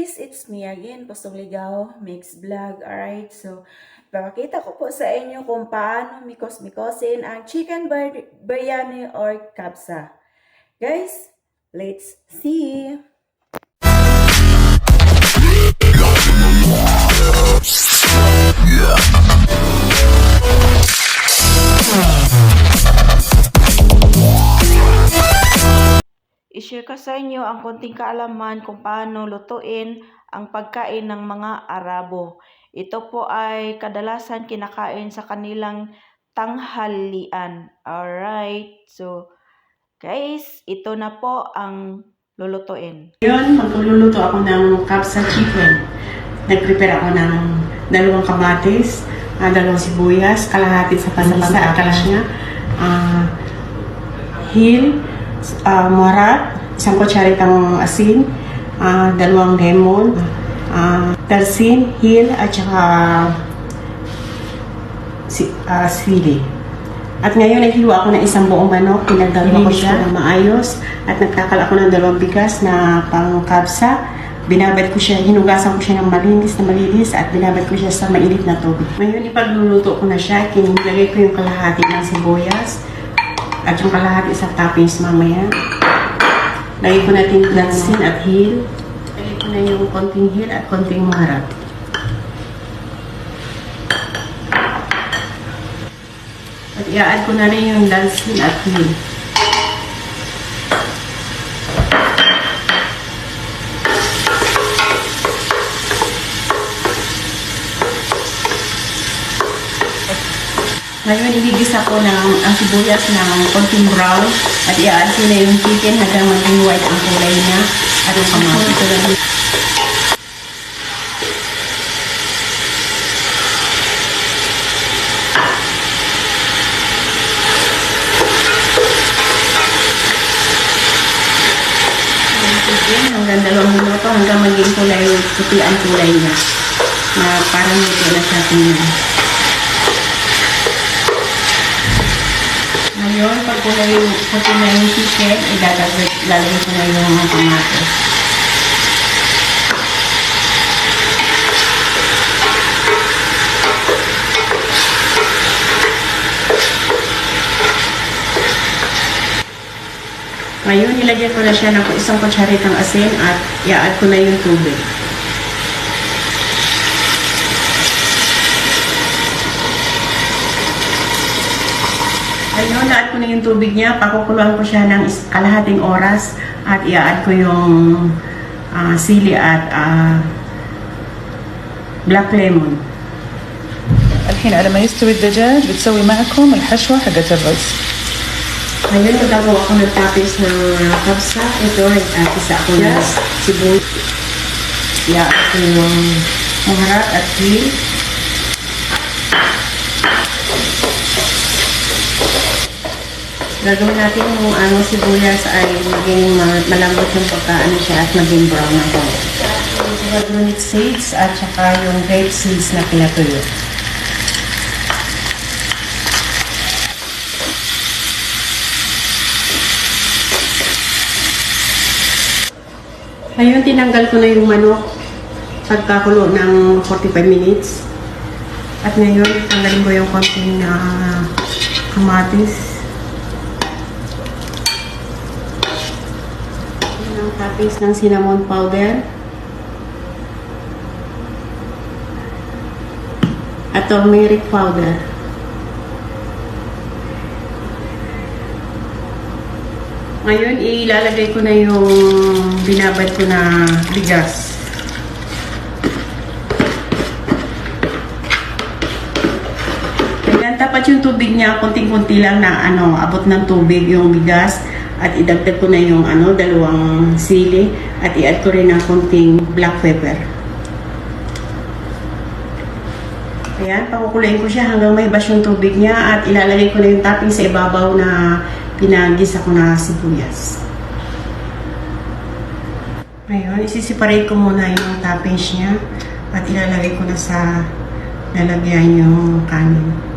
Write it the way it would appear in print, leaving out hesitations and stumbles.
guys, it's me again, Postong Ligaw, Mix Vlog, alright? So, papakita ko po sa inyo kung paano mikos-mikosin ang chicken biryani or kabsa. Guys, let's see! I-share ko sa inyo ang konting kaalaman kung paano lutuin ang pagkain ng mga Arabo. Ito po ay kadalasan kinakain sa kanilang tanghalian. Alright, so guys, ito na po ang lulutuin. Ngayon, magluluto ako ng kabsa chicken. Nag-prepare ako ng 2 kamatis, 2 sibuyas, kalahati sa panisa at niya, hil, morat, 1 kutsaritang asin, 2 lemon, tarsin, hil, at saka sili. At ngayon, naghiwa ako ng 1 buong manok, pinagdalo ko siya ng maayos, at nagtakal ako ng 2 bigas na pang kabsa. Binabad ko siya, hinugasan ko siya ng malinis at binabad ko siya sa mainit na tubig. Ngayon, ipagluluto ko na siya, kinilagay ko yung kalahati ng sibuyas, at yung kalahati sa toppings mamaya. Lagay ko natin tarsin at hil. Lagay ko na yung konting hil at konting maharap. At i-add ko na rin yung tarsin at hil. Ngayon, igigisa ko ng ang sibuyas ng konting brown at i-add ko na yung chicken hanggang maging white ang kulay niya at yung kamatis. Hanggang 2 minuto hanggang maging kulay, puti ang kulay niya na parang ito na siya tingnan. Ngayon, pag kulay puti na yung chicken, ilalagay ko na yung kamatis. Ngayon, nilagyan ko na siya ng 1 kutsaritang asin at i-add ko na yung tubig. Ngayon, na-add ko na yung tubig niya. Pakukuluan ko siya ng kalahating oras at i-add ko yung sili at black lemon. الحين على ما يستوي الدجاج بتسوي معكم الحشوة حقت الرز. Ngayon, magagawa ako ng toppings ng kabsa. Ito, nag-atisa ako ng sibuyas. I-add ko yung maharap at hil. Gagawin natin yung sibuyas ay maging malambot yung pagkaano siya at maging brown na po. Yung hydronic seeds at saka yung grape seeds na pinatuyo. Ngayon, tinanggal ko na yung manok pagkakulo ng 45 minutes. At ngayon, tanggalin ko yung konting kamatis. Toppings ng cinnamon powder at turmeric powder. Ngayon, ilalagay ko na yung binabad ko na bigas. Kaya tapat yung tubig niya, konting-kunti lang na abot ng tubig yung bigas. At idagdag ko na yung 2 sili at i-add ko rin ng konting black pepper. Ayan, pakukulayin ko siya hanggang mahibas yung tubig niya at ilalagay ko na yung topping sa ibabaw na pinagisa ko na sibuyas. Ngayon, isi-separate ko muna yung toppings niya at ilalagay ko na sa lalagyan yung kanin.